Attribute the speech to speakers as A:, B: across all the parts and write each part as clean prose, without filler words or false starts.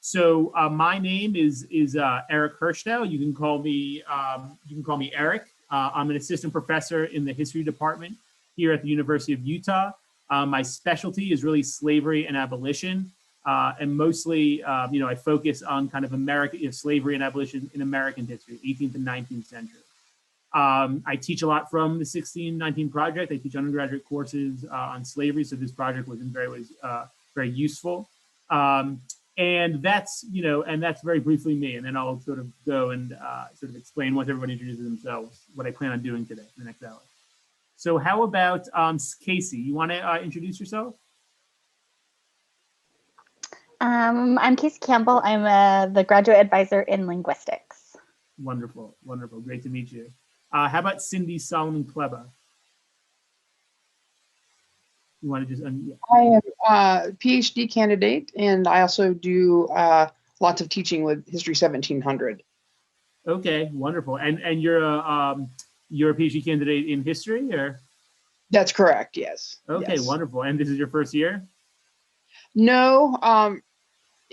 A: My name is Eric Herschthal. You can call me Eric. I'm an assistant professor in the history department here at the University of Utah. My specialty is really slavery and abolition, and mostly, I focus on kind of slavery and abolition in American history, 18th and 19th century. I teach a lot from the 1619 project. I teach undergraduate courses on slavery, so this project was in very ways very useful. And that's very briefly me, and then I'll sort of go and sort of explain once everybody introduces themselves what I plan on doing today for the next hour. So how about Casey? You want to introduce yourself?
B: I'm Casey Campbell. I'm the graduate advisor in linguistics.
A: Wonderful, wonderful, great to meet you. How about Cindy Solomon Kleba? You want to just
C: I am a PhD candidate, and I also do lots of teaching with History 1700.
A: Okay, wonderful. And you're a PhD candidate in history, or? That's
C: correct. Yes.
A: Okay,
C: yes.
A: Wonderful. And this is your first year?
C: No,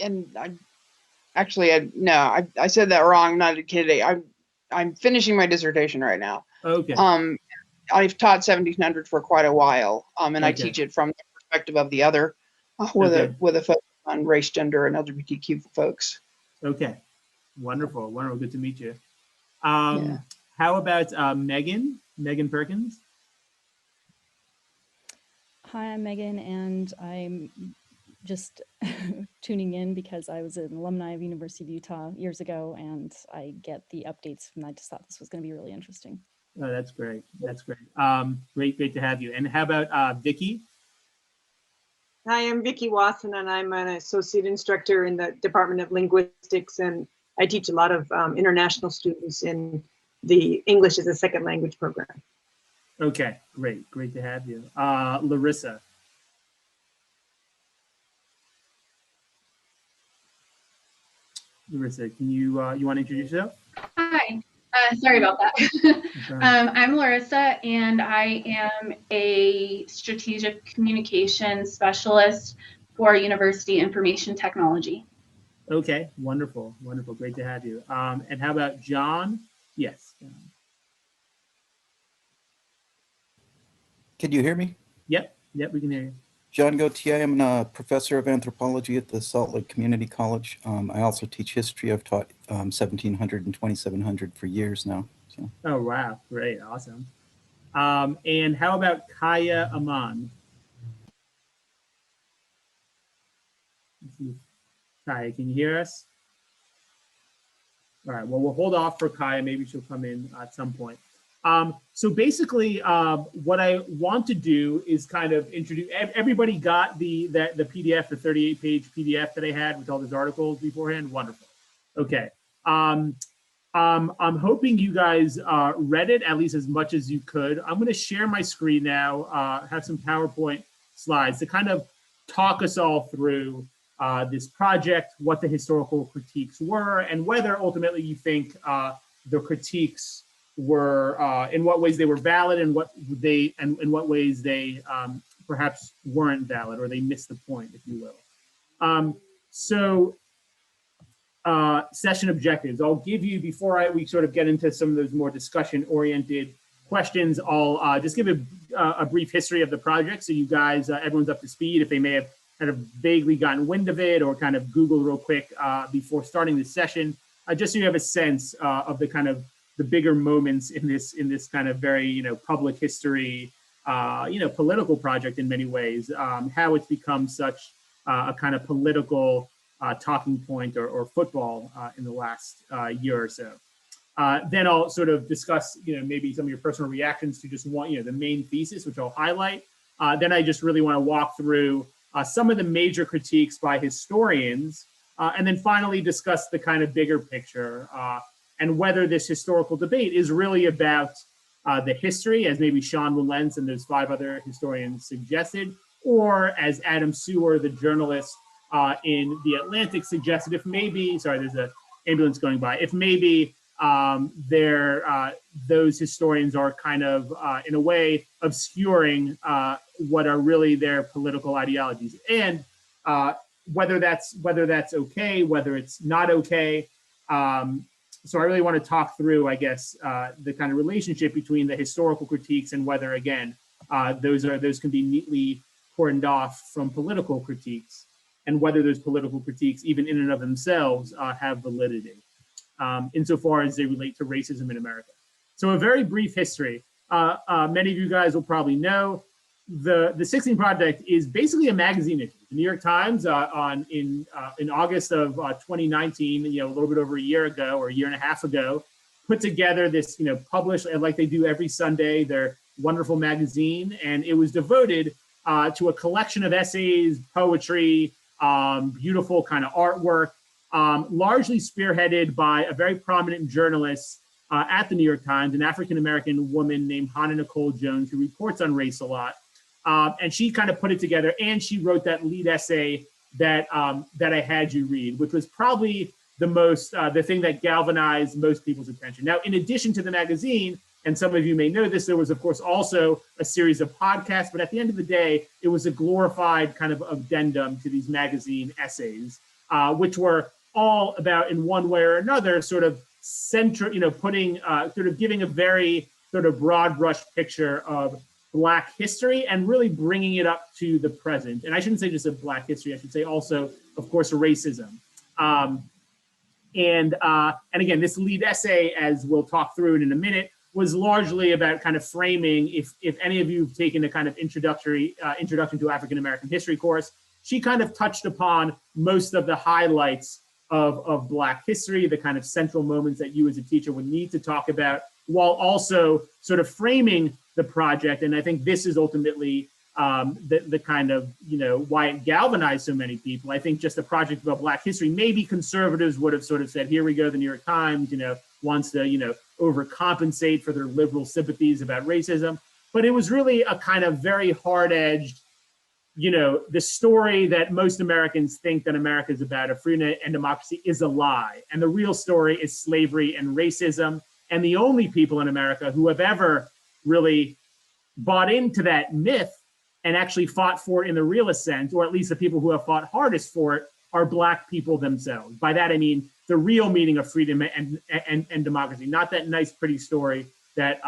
C: and I said that wrong. I'm not a candidate. I'm finishing my dissertation right now.
A: Okay.
C: I've taught 1700 for quite a while, and
A: okay.
C: I teach it from the perspective of the other, with a focus on race, gender, and LGBTQ folks.
A: Okay, wonderful, wonderful. Good to meet you. How about Megan Perkins?
D: Hi, I'm Megan, and I'm just tuning in because I was an alumni of University of Utah years ago, and I get the updates, and I just thought this was going to be really interesting.
A: Oh, that's great. That's great. Great to have you. And how about Vicki?
E: Hi, I'm Vicki Wasson, and I'm an associate instructor in the Department of Linguistics, and I teach a lot of international students in the English as a Second Language program.
A: Okay, great to have you. Larissa. Larissa, can you want to introduce yourself?
F: Hi. Sorry about that. I'm Larissa, and I am a strategic communications specialist for University Information Technology.
A: Okay, wonderful. Great to have you. And how about John? Yes.
G: Can you hear me?
A: Yep, we can hear you.
G: John Gautier. I'm a professor of anthropology at the Salt Lake Community College. I also teach history. I've taught 1700 and 2700 for years now. So.
A: Oh, wow. Great. Awesome. And how about Kaya Aman? Kaya, can you hear us? All right. Well, we'll hold off for Kaya. Maybe she'll come in at some point. So basically, what I want to do is kind of introduce. Everybody got the PDF, the 38-page PDF that I had with all those articles beforehand. Wonderful. Okay. I'm hoping you guys read it at least as much as you could. I'm going to share my screen now. Have some PowerPoint slides to kind of talk us all through this project, what the historical critiques were, and whether ultimately you think the critiques were in what ways they were valid and in what ways they perhaps weren't valid, or they missed the point, if you will. Session objectives. I'll give you, before we sort of get into some of those more discussion-oriented questions, I'll just give a brief history of the project so you guys, everyone's up to speed if they may have kind of vaguely gotten wind of it or kind of Googled real quick before starting this session, just so you have a sense of the kind of the bigger moments in this kind of very, public history, political project in many ways, how it's become such a kind of political talking point or football in the last year or so. Then I'll sort of discuss, maybe some of your personal reactions to just one, the main thesis, which I'll highlight. Then I just really want to walk through some of the major critiques by historians, and then finally discuss the kind of bigger picture and whether this historical debate is really about the history, as maybe Sean Wilentz and those 5 other historians suggested, or as Adam Sewer, the journalist in The Atlantic, suggested, if maybe, sorry, there's an ambulance going by, if maybe those historians are kind of, in a way, obscuring what are really their political ideologies. And whether that's okay, whether it's not okay. So I really want to talk through, I guess, the kind of relationship between the historical critiques and whether, again, those can be neatly cordoned off from political critiques, and whether those political critiques, even in and of themselves, have validity insofar as they relate to racism in America. So a very brief history. Many of you guys will probably know the 16 Project is basically a magazine issue. The New York Times in August of 2019, a little bit over a year ago or a year and a half ago, put together this, published like they do every Sunday, their wonderful magazine, and it was devoted to a collection of essays, poetry, beautiful kind of artwork, largely spearheaded by a very prominent journalist at the New York Times, an African-American woman named Hannah Nicole Jones, who reports on race a lot. And she kind of put it together, and she wrote that lead essay that I had you read, which was probably the thing that galvanized most people's attention. Now, in addition to the magazine, and some of you may know this, there was, of course, also a series of podcasts, but at the end of the day, it was a glorified kind of addendum to these magazine essays, which were all about, in one way or another, sort of giving a very sort of broad brush picture of Black history and really bringing it up to the present. And I shouldn't say just a Black history, I should say also, of course, racism. And again, this lead essay, as we'll talk through it in a minute, was largely about kind of framing, if any of you have taken a kind of introduction to African-American history course, she kind of touched upon most of the highlights of Black history, the kind of central moments that you as a teacher would need to talk about, while also sort of framing the project. And I think this is ultimately the kind of, why it galvanized so many people. I think just a project about Black history, maybe conservatives would have sort of said, here we go, the New York Times, wants to, overcompensate for their liberal sympathies about racism. But it was really a kind of very hard-edged, the story that most Americans think that America is about, of freedom and democracy, is a lie. And the real story is slavery and racism. And the only people in America who have ever really bought into that myth and actually fought for it in the realest sense, or at least the people who have fought hardest for it, are Black people themselves. By that, I mean the real meaning of freedom and democracy, not that nice, pretty story that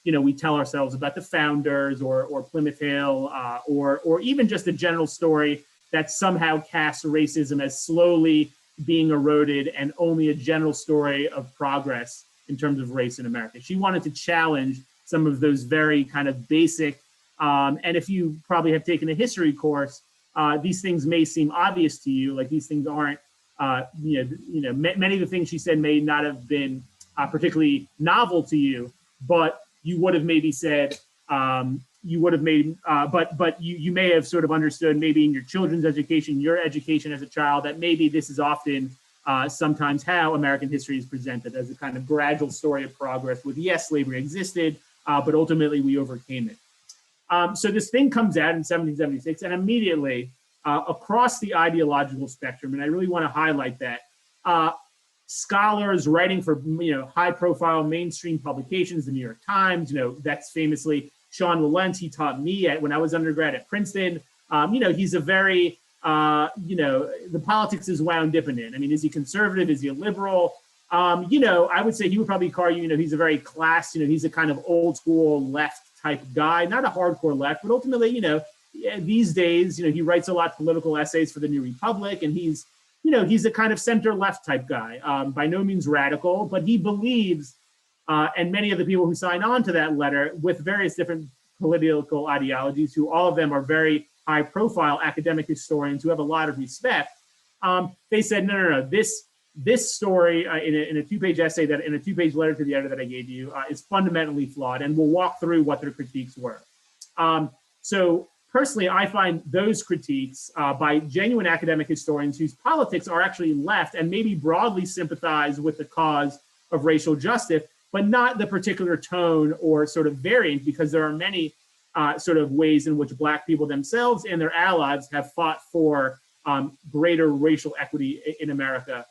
A: we tell ourselves about the founders or Plymouth Hill, or even just a general story that somehow casts racism as slowly being eroded and only a general story of progress in terms of race in America. She wanted to challenge some of those very kind of basic, and if you probably have taken a history course, these things may seem obvious to you, like these things aren't, many of the things she said may not have been particularly novel to you, but you would have maybe said, but you may have sort of understood maybe in your children's education, your education as a child, that maybe this is often sometimes how American history is presented, as a kind of gradual story of progress with, yes, slavery existed, but ultimately we overcame it. So this thing comes out in 1776, and immediately across the ideological spectrum, and I really want to highlight that, scholars writing for high-profile mainstream publications, the New York Times, that's famously Sean Wilentz. He taught me when I was undergrad at Princeton. He's a very the politics is wound dipping in. I mean, is he conservative? Is he a liberal? I would say he would probably call you, he's a very he's a kind of old school left type guy, not a hardcore left, but ultimately, these days, he writes a lot of political essays for the New Republic, and he's a kind of center-left type guy, by no means radical, but he believes, and many of the people who sign on to that letter with various different political ideologies, who all of them are very high-profile academic historians who have a lot of respect, they said, no, this story in a two-page essay, in a two-page letter to the editor that I gave you, is fundamentally flawed, and we'll walk through what their critiques were. So personally, I find those critiques by genuine academic historians whose politics are actually left and maybe broadly sympathize with the cause of racial justice, but not the particular tone or sort of variant, because there are many sort of ways in which Black people themselves and their allies have fought for greater racial equity in America.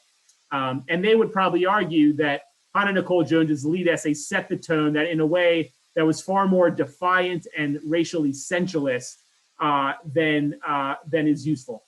A: And they would probably argue that Hannah Nicole Jones's lead essay set the tone that in a way that was far more defiant and racially sensualist than is useful.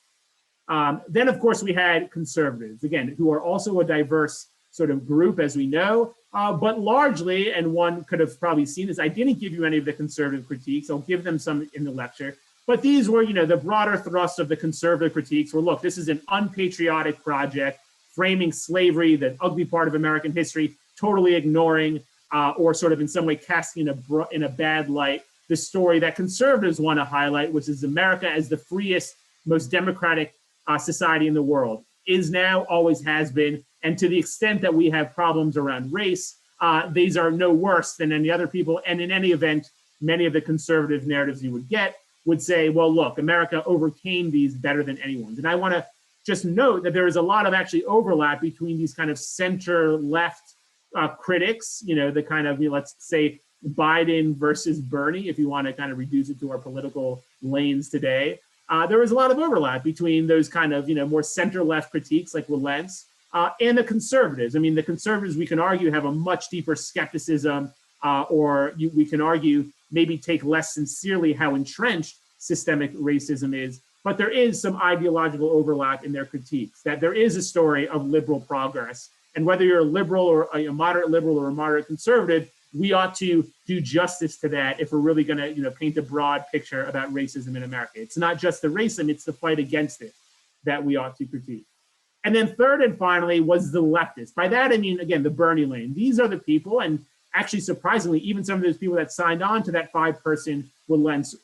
A: Then, of course, we had conservatives, again, who are also a diverse sort of group, as we know, but largely, and one could have probably seen this, I didn't give you any of the conservative critiques. I'll give them some in the lecture. But these were, the broader thrust of the conservative critiques were, look, this is an unpatriotic project, framing slavery, the ugly part of American history, totally ignoring or sort of in some way casting in a bad light the story that conservatives want to highlight, which is America as the freest, most democratic society in the world, is now, always has been. And to the extent that we have problems around race, these are no worse than any other people. And in any event, many of the conservative narratives you would get would say, well, look, America overcame these better than anyone's. And I want to just note that there is a lot of actually overlap between these kind of center-left critics, the kind of, let's say, Biden versus Bernie, if you want to kind of reduce it to our political lanes today. There is a lot of overlap between those kind of, more center-left critiques like Relents and the conservatives. I mean, the conservatives, we can argue, have a much deeper skepticism, we can argue maybe take less sincerely how entrenched systemic racism is, but there is some ideological overlap in their critiques, that there is a story of liberal progress. And whether you're a liberal or a moderate liberal or a moderate conservative, we ought to do justice to that if we're really going to, paint a broad picture about racism in America. It's not just the racism, it's the fight against it that we ought to critique. And then third and finally was the leftists. By that, I mean, again, the Bernie lane. These are the people, and actually surprisingly, even some of those people that signed on to that 5-person Relents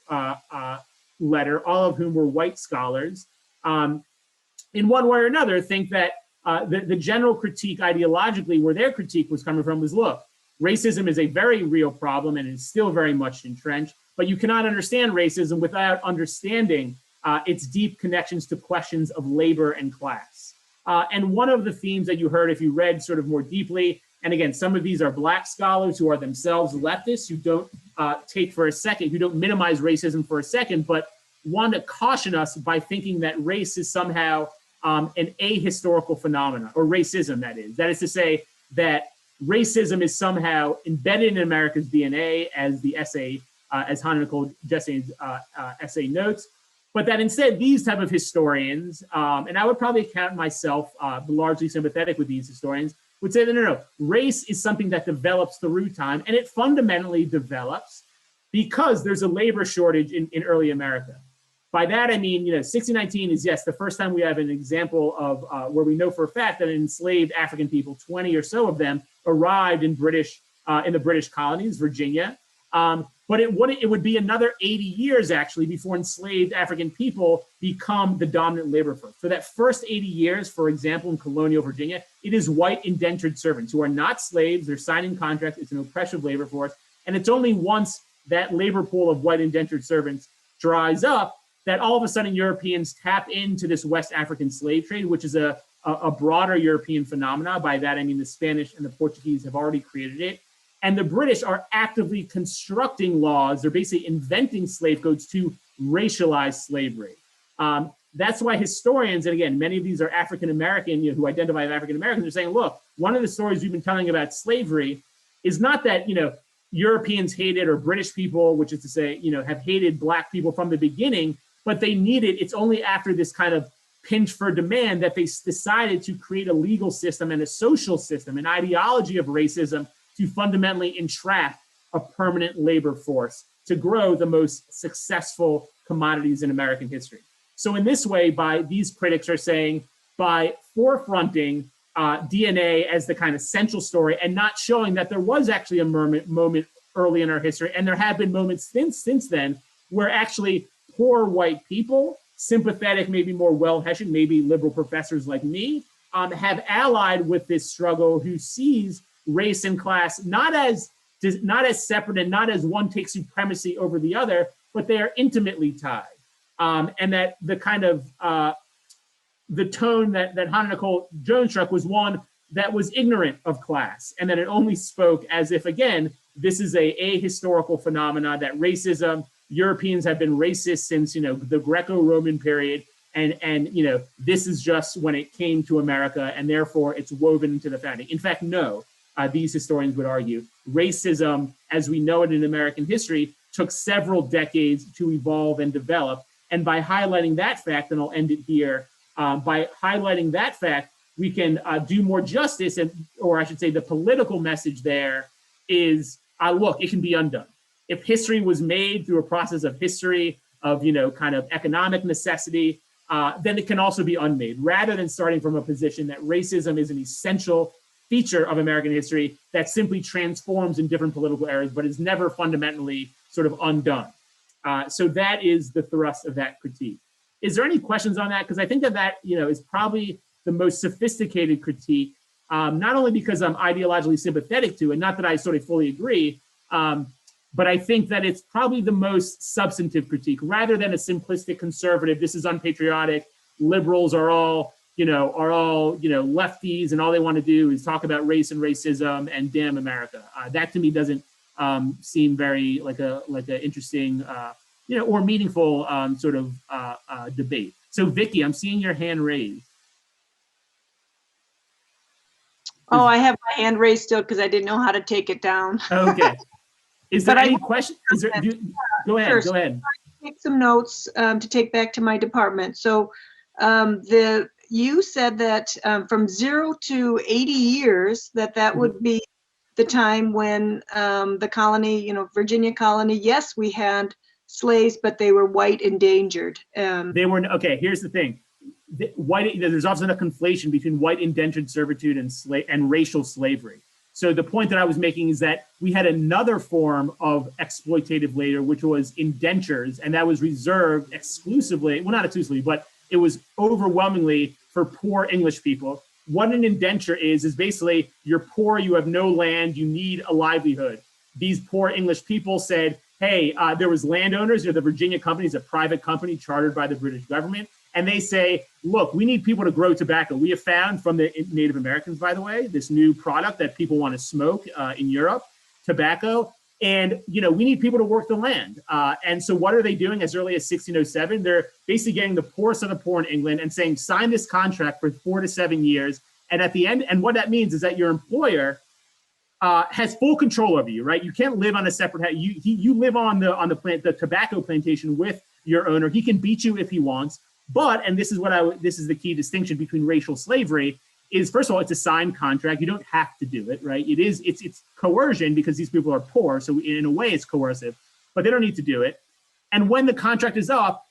A: letter, all of whom were white scholars, in one way or another, think that the general critique ideologically, where their critique was coming from, was, look, racism is a very real problem and is still very much entrenched, but you cannot understand racism without understanding its deep connections to questions of labor and class. And one of the themes that you heard, if you read sort of more deeply, and again, some of these are Black scholars who are themselves leftists, who don't who don't minimize racism for a second, but want to caution us by thinking that race is somehow an ahistorical phenomenon, or racism, that is. That is to say that racism is somehow embedded in America's DNA, as the essay, as Hannah Nicole Jesse's essay notes, but that instead these type of historians, and I would probably count myself largely sympathetic with these historians, would say that no, race is something that develops through time, and it fundamentally develops because there's a labor shortage in early America. By that, I mean, 1619 is, yes, the first time we have an example of where we know for a fact that enslaved African people, 20 or so of them, arrived in the British colonies, Virginia. But it would be another 80 years, actually, before enslaved African people become the dominant labor force. For that first 80 years, for example, in colonial Virginia, it is white indentured servants who are not slaves. They're signing contracts. It's an oppressive labor force. And it's only once that labor pool of white indentured servants dries up that all of a sudden Europeans tap into this West African slave trade, which is a broader European phenomena. By that, I mean the Spanish and the Portuguese have already created it. And the British are actively constructing laws. They're basically inventing slave codes to racialize slavery. That's why historians, and again, many of these are African-American, who identify as African-Americans, are saying, look, one of the stories we've been telling about slavery is not that, Europeans hated, or British people, which is to say, have hated Black people from the beginning, but they needed, it's only after this kind of pinch for demand that they decided to create a legal system and a social system, an ideology of racism, to fundamentally entrap a permanent labor force to grow the most successful commodities in American history. So in this way, these critics are saying, by forefronting DNA as the kind of central story and not showing that there was actually a moment early in our history, and there have been moments since then, where actually poor white people, sympathetic, maybe more well-hessioned, maybe liberal professors like me, have allied with this struggle, who sees race and class not as separate and not as one takes supremacy over the other, but they are intimately tied. And that the kind of the tone that Hannah Nicole Jones struck was one that was ignorant of class, and that it only spoke as if, again, this is a ahistorical phenomena, that racism, Europeans have been racist since, the Greco-Roman period, and this is just when it came to America, and therefore it's woven into the founding. In fact, no, these historians would argue, racism, as we know it in American history, took several decades to evolve and develop. And by highlighting that fact, and I'll end it here, By highlighting that fact, we can do more justice, or I should say the political message there is, look, it can be undone. If history was made through a process of history, of kind of economic necessity, then it can also be unmade, rather than starting from a position that racism is an essential feature of American history that simply transforms in different political eras, but is never fundamentally sort of undone. So that is the thrust of that critique. Is there any questions on that? Because I think that is probably the most sophisticated critique, not only because I'm ideologically sympathetic to it, not that I sort of fully agree, but I think that it's probably the most substantive critique, rather than a simplistic conservative, this is unpatriotic, liberals are all lefties, and all they want to do is talk about race and racism and damn America. That to me doesn't seem very like a interesting or meaningful sort of debate. So Vicky, I'm seeing your hand raised.
E: Oh, I have my hand raised still because I didn't know how to take it down.
A: Okay. Is there any question? Go ahead.
E: First,
A: Go ahead.
E: Take some notes to take back to my department. So you said that from 0 to 80 years, that would be the time when the colony, Virginia colony, yes, we had slaves, but they were white endangered.
A: They were, okay, here's the thing. There's often a conflation between white indentured servitude and racial slavery. So the point that I was making is that we had another form of exploitative labor, which was indentures, and that was reserved exclusively, well, not exclusively, but it was overwhelmingly for poor English people. What an indenture is basically you're poor, you have no land, you need a livelihood. These poor English people said, hey, there was landowners, the Virginia Company is a private company chartered by the British government. And they say, look, we need people to grow tobacco. We have found from the Native Americans, by the way, this new product that people want to smoke in Europe, tobacco. And, we need people to work the land. And so what are they doing as early as 1607? They're basically getting the poorest of the poor in England and saying, sign this contract for 4 to 7 years. And at the end, and what that means is that your employer has full control over you, right? You can't live on a separate, you live on the tobacco plantation with your owner. He can beat you if he wants. But, and this is the key distinction between racial slavery, is first of all, it's a signed contract. You don't have to do it, right? It's coercion because these people are poor. So in a way it's coercive, but they don't need to do it. And when the contract is up,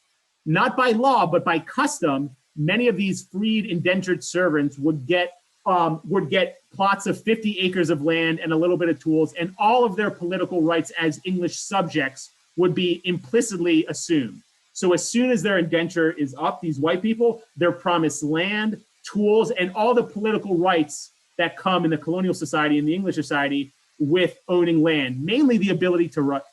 A: not by law, but by custom, many of these freed indentured servants would get plots of 50 acres of land and a little bit of tools, and all of their political rights as English subjects would be implicitly assumed. So as soon as their indenture is up, these white people, they're promised land, tools, and all the political rights that come in the colonial society and the English society with owning land, mainly the ability to vote.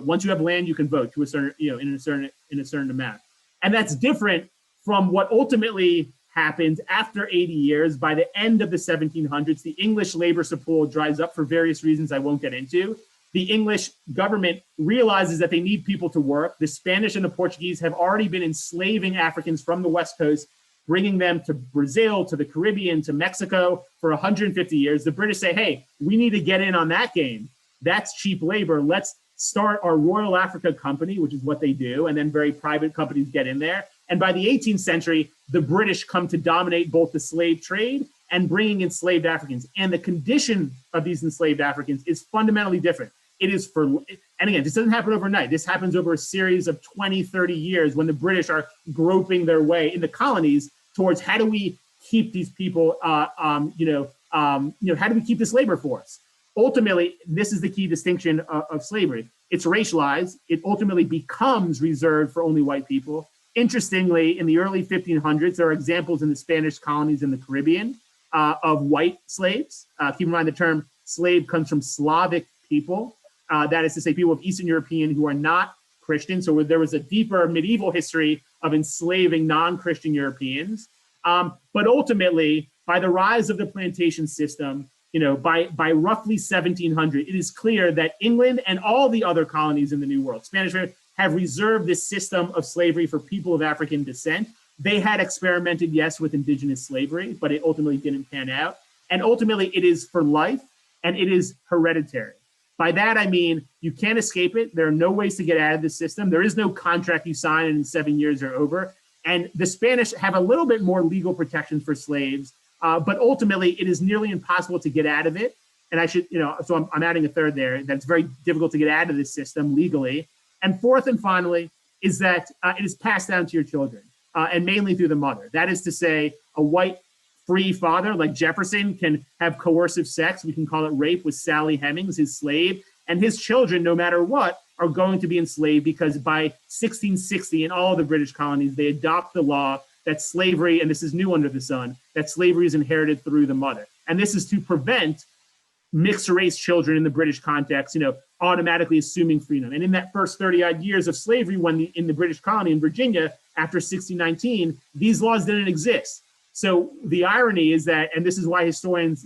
A: Once you have land, you can vote to a certain, in a certain amount. And that's different from what ultimately happens after 80 years. By the end of the 1700s, the English labor supply dries up for various reasons I won't get into. The English government realizes that they need people to work. The Spanish and the Portuguese have already been enslaving Africans from the West Coast, bringing them to Brazil, to the Caribbean, to Mexico for 150 years. The British say, hey, we need to get in on that game. That's cheap labor. Let's start our Royal Africa Company, which is what they do, and then very private companies get in there. And by the 18th century, the British come to dominate both the slave trade and bringing enslaved Africans. And the condition of these enslaved Africans is fundamentally different. It is and again, this doesn't happen overnight. This happens over a series of 20, 30 years when the British are groping their way in the colonies towards how do we keep these people, how do we keep this labor force? Ultimately, this is the key distinction of slavery. It's racialized. It ultimately becomes reserved for only white people. Interestingly, in the early 1500s, there are examples in the Spanish colonies in the Caribbean of white slaves. Keep in mind the term slave comes from Slavic people. That is to say, people of Eastern European who are not Christian. So there was a deeper medieval history of enslaving non-Christian Europeans. But ultimately, by the rise of the plantation system, by roughly 1700, it is clear that England and all the other colonies in the New World, Spanish, have reserved this system of slavery for people of African descent. They had experimented, yes, with indigenous slavery, but it ultimately didn't pan out. And ultimately, it is for life and it is hereditary. By that, I mean, you can't escape it. There are no ways to get out of the system. There is no contract you sign and in 7 years are over. And the Spanish have a little bit more legal protection for slaves, but ultimately it is nearly impossible to get out of it. And I should, so I'm adding a third there, that's very difficult to get out of this system legally. And fourth and finally is that it is passed down to your children, and mainly through the mother. That is to say, a white free father like Jefferson can have coercive sex, we can call it rape, with Sally Hemings, his slave, and his children, no matter what, are going to be enslaved, because by 1660 in all of the British colonies, they adopt the law that slavery, and this is new under the sun, that slavery is inherited through the mother. And this is to prevent mixed race children in the British context, automatically assuming freedom. And in that first 30 odd years of slavery, in the British colony in Virginia, after 1619, these laws didn't exist. So the irony is that, and this is why historians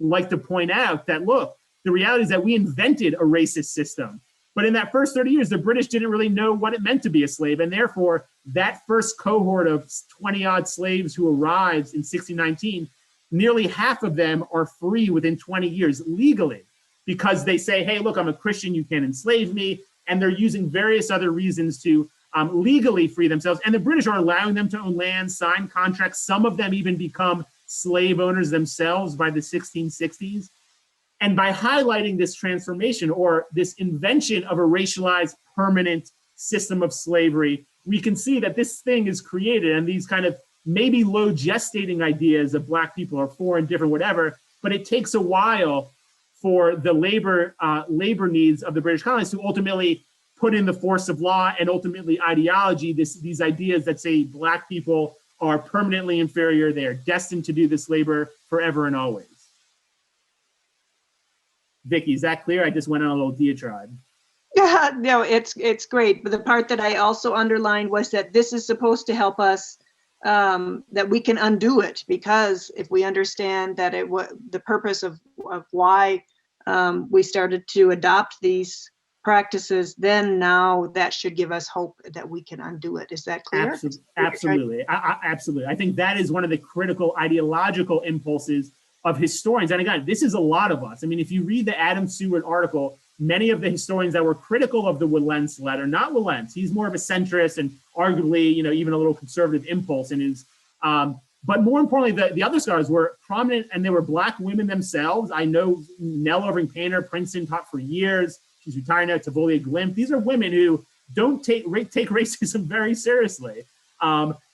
A: like to point out that, look, the reality is that we invented a racist system. But in that first 30 years, the British didn't really know what it meant to be a slave. And therefore, that first cohort of 20 odd slaves who arrives in 1619, nearly half of them are free within 20 years legally, because they say, hey, look, I'm a Christian, you can't enslave me. And they're using various other reasons to legally free themselves. And the British are allowing them to own land, sign contracts. Some of them even become slave owners themselves by the 1660s. And by highlighting this transformation or this invention of a racialized permanent system of slavery, we can see that this thing is created, and these kind of maybe low gestating ideas of Black people are foreign, different, whatever, but it takes a while for the labor needs of the British colonies to ultimately put in the force of law and ultimately ideology, these ideas that say Black people are permanently inferior, they are destined to do this labor forever and always. Vicky, is that clear? I just went on a little diatribe.
E: Yeah, no, it's great. But the part that I also underlined was that this is supposed to help us, that we can undo it, because if we understand that the purpose of why we started to adopt these practices, then now that should give us hope that we can undo it. Is that clear?
A: Absolutely. Absolutely. I think that is one of the critical ideological impulses of historians. And again, this is a lot of us. I mean, if you read the Adam Seward article, many of the historians that were critical of the Wilentz letter, not Wilentz, he's more of a centrist and arguably, even a little conservative impulse in his, but more importantly, the other scholars were prominent, and they were Black women themselves. I know Nell Irving Painter, Princeton, taught for years. She's retired now, Tavolia Glimp. These are women who don't take racism very seriously.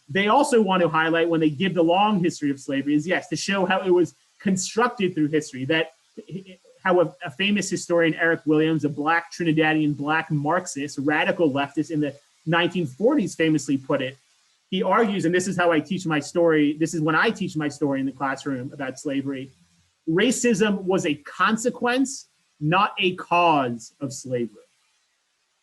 A: They also want to highlight, when they give the long history of slavery, is yes, to show how it was constructed through history, that how a famous historian, Eric Williams, a Black Trinidadian, Black Marxist, radical leftist in the 1940s famously put it. He argues, and this is how I teach my story, this is when I teach my story in the classroom about slavery, racism was a consequence, not a cause of slavery.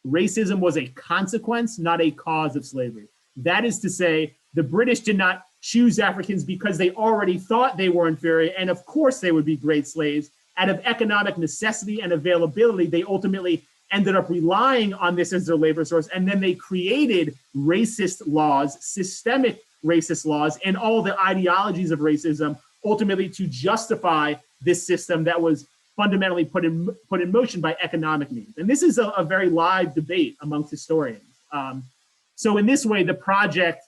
A: Racism was a consequence, not a cause of slavery. That is to say, the British did not choose Africans because they already thought they were inferior, and of course they would be great slaves. Out of economic necessity and availability, they ultimately ended up relying on this as their labor source, and then they created racist laws, systemic racist laws, and all the ideologies of racism, ultimately to justify this system that was fundamentally put in motion by economic means. And this is a very live debate amongst historians. So in this way, the project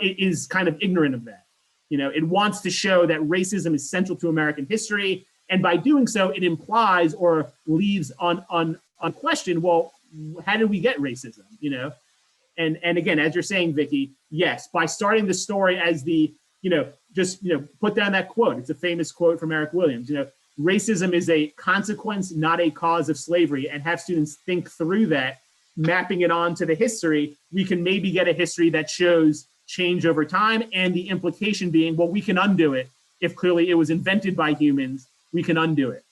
A: is kind of ignorant of that. It wants to show that racism is central to American history, and by doing so, it implies or leaves on question, well, how did we get racism? And again, as you're saying, Vicky, yes, by starting the story as put down that quote. It's a famous quote from Eric Williams. Racism is a consequence, not a cause of slavery, and have students think through that, mapping it onto the history. We can maybe get a history that shows change over time, and the implication being, well, we can undo it. If clearly it was invented by humans, we can undo it,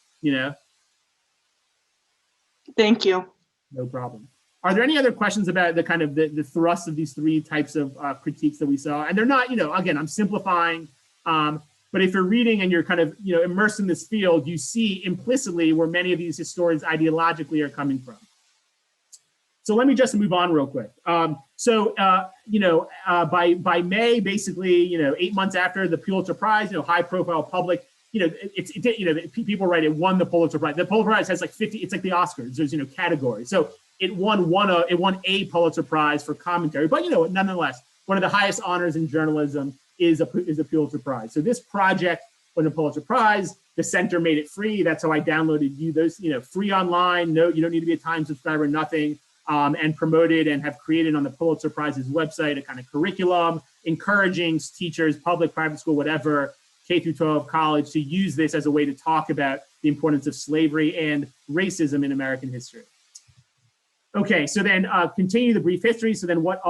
E: Thank you.
A: No problem. Are there any other questions about the kind of the thrust of these three types of critiques that we saw? And they're not, again, I'm simplifying, but if you're reading and you're kind of, immersed in this field, you see implicitly where many of these historians ideologically are coming from. So let me just move on real quick. By May, basically, 8 months after the Pulitzer Prize, high profile public, people write it won the Pulitzer Prize. The Pulitzer Prize has like 50, it's like the Oscars, there's, categories. So it won a Pulitzer Prize for commentary, but, nonetheless, one of the highest honors in journalism is a Pulitzer Prize. So this project won the Pulitzer Prize. The center made it free. That's how I downloaded those, free online. No, you don't need to be a Times subscriber, nothing. And promoted and have created on the Pulitzer Prize's website a kind of curriculum encouraging teachers, public, private school, whatever, K through 12, college, to use this as a way to talk about the importance of slavery and racism in American history. Okay, so then continue the brief history. So then what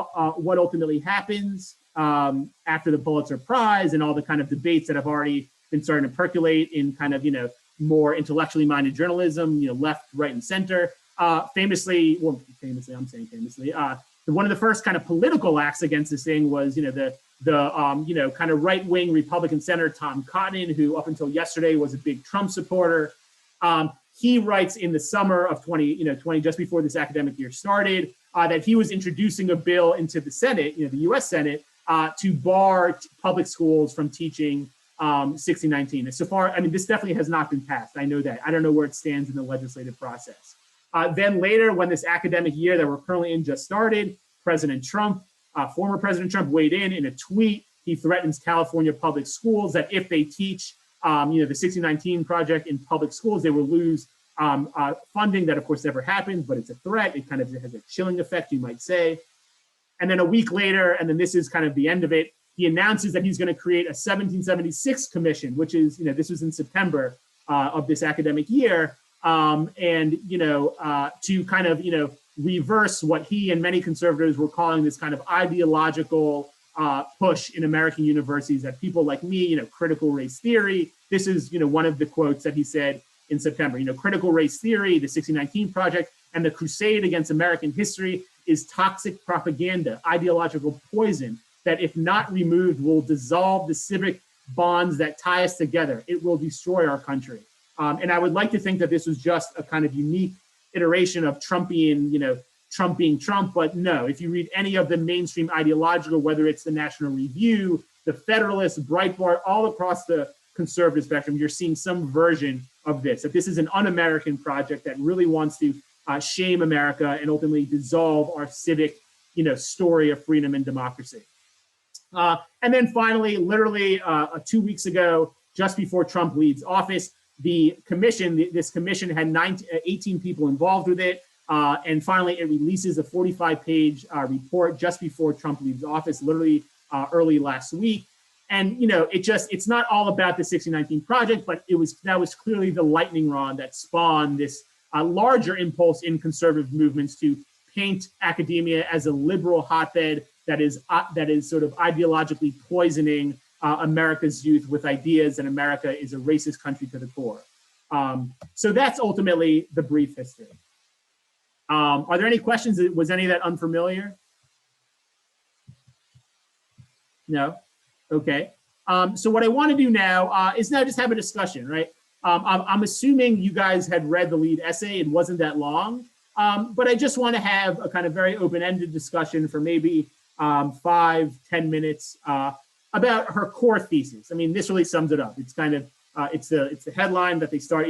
A: ultimately happens after the Pulitzer Prize and all the kind of debates that have already been starting to percolate in kind of, more intellectually minded journalism, left, right, and center. Famously, I'm saying famously, one of the first kind of political acts against this thing was, the kind of right-wing Republican Senator Tom Cotton, who up until yesterday was a big Trump supporter. He writes in the summer of 2020, just before this academic year started, that he was introducing a bill into the Senate, the U.S. Senate, to bar public schools from teaching 1619. And so far, this definitely has not been passed. I know that. I don't know where it stands in the legislative process. Then later, when this academic year that we're currently in just started, President Trump, former President Trump weighed in a tweet. He threatens California public schools that if they teach, the 1619 project in public schools, they will lose funding. That, of course, never happened, but it's a threat. It kind of has a chilling effect, you might say. And then a week later, and then this is kind of the end of it, he announces that he's going to create a 1776 commission, which is, this was in September of this academic year. To kind of, reverse what he and many conservatives were calling this kind of ideological push in American universities that people like me, critical race theory. This is, one of the quotes that he said in September, critical race theory, the 1619 project, and the crusade against American history is toxic propaganda, ideological poison that if not removed will dissolve the civic bonds that tie us together. It will destroy our country. And I would like to think that this was just a kind of unique iteration of Trumpian, Trump being Trump, but no, if you read any of the mainstream ideological, whether it's the National Review, the Federalist, Breitbart, all across the conservative spectrum, you're seeing some version of this, that this is an un-American project that really wants to shame America and ultimately dissolve our civic, story of freedom and democracy. And then finally, literally 2 weeks ago, just before Trump leaves office, the commission, this commission had 18 people involved with it. And finally, it releases a 45-page report just before Trump leaves office, literally early last week. And, it's not all about the 1619 project, but that was clearly the lightning rod that spawned this larger impulse in conservative movements to paint academia as a liberal hotbed that is sort of ideologically poisoning America's youth with ideas that America is a racist country to the core. So that's ultimately the brief history. Are there any questions? Was any of that unfamiliar? No? Okay. So what I want to do now is just have a discussion, right? I'm assuming you guys had read the lead essay. It wasn't that long, but I just want to have a kind of very open-ended discussion for maybe 5-10 minutes about her core thesis. This really sums it up. It's kind of, it's the headline that they start,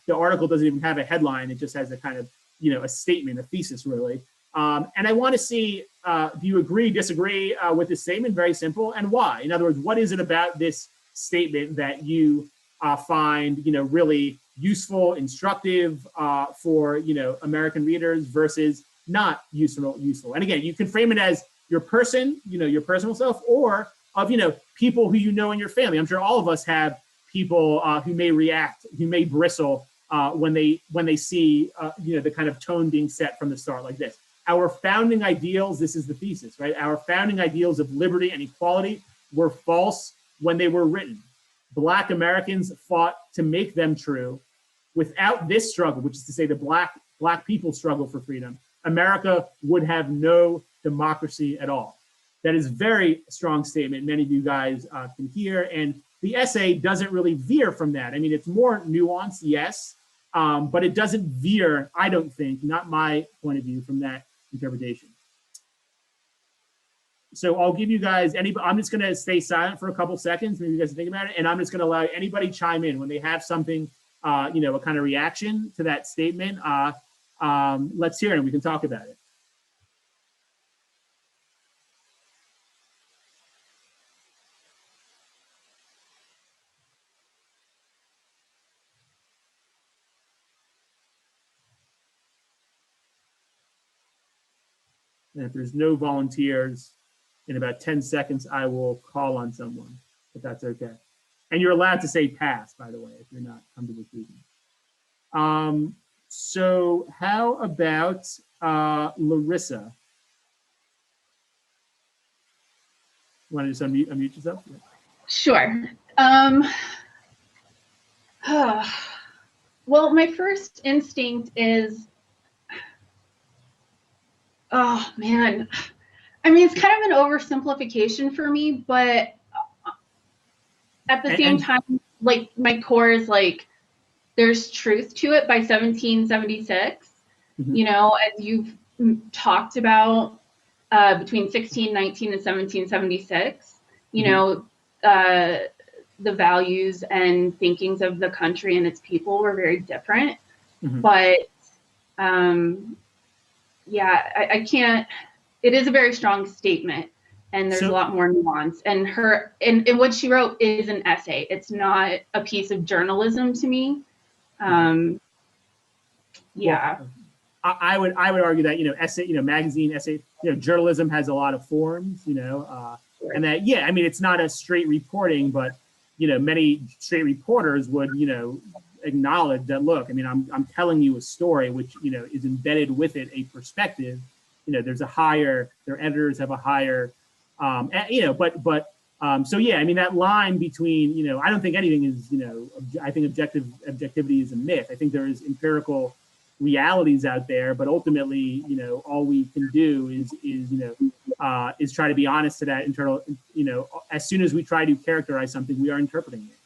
A: the article doesn't even have a headline. It just has a kind of, a statement, a thesis really. And I want to see, do you agree, disagree with this statement? Very simple. And why? In other words, what is it about this statement that you find, really useful, instructive for, American readers versus not useful? And again, you can frame it as your person, your personal self, or of, people who in your family. I'm sure all of us have people who may react, who may bristle when they see, the kind of tone being set from the start like this. Our founding ideals, this is the thesis, right? Our founding ideals of liberty and equality were false when they were written. Black Americans fought to make them true. Without this struggle, which is to say the Black people's struggle for freedom, America would have no democracy at all. That is a very strong statement. Many of you guys can hear, and the essay doesn't really veer from that. It's more nuanced, yes, but it doesn't veer, I don't think, not my point of view, from that interpretation. So I'll give you guys, I'm just gonna stay silent for a couple seconds, maybe you guys think about it, and I'm just gonna allow anybody chime in when they have something, a kind of reaction to that statement. Let's hear it and we can talk about it. And if there's no volunteers, in about 10 seconds, I will call on someone, if that's okay. And you're allowed to say pass, by the way, if you're not comfortable speaking. So how about Larissa? You want to just unmute yourself? Yeah.
F: Sure. Well, my first instinct is, oh man, I mean, it's kind of an oversimplification for me, but at the same time, like my core is like, there's truth to it by 1776, you know, as you've talked about between 1619 and 1776, you know, the values and thinkings of the country and its people were very different. But yeah, I can't, it is a very strong statement and there's a lot more nuance. And and what she wrote is an essay. It's not a piece of journalism to me. Yeah.
A: Well, I would argue that, you know, essay, you know, magazine, essay, you know, journalism has a lot of forms, you know, and that, yeah, I mean, it's not a straight reporting, but, you know, many straight reporters would, you know, acknowledge that, look, I mean, I'm telling you a story, which, you know, is embedded with it a perspective, you know, their editors have a higher, you know, so yeah, I mean, that line between, you know, I don't think anything is, you know, I think objectivity is a myth. I think there is empirical realities out there, but ultimately, you know, all we can do is try to be honest to that internal, you know, as soon as we try to characterize something, we are interpreting it.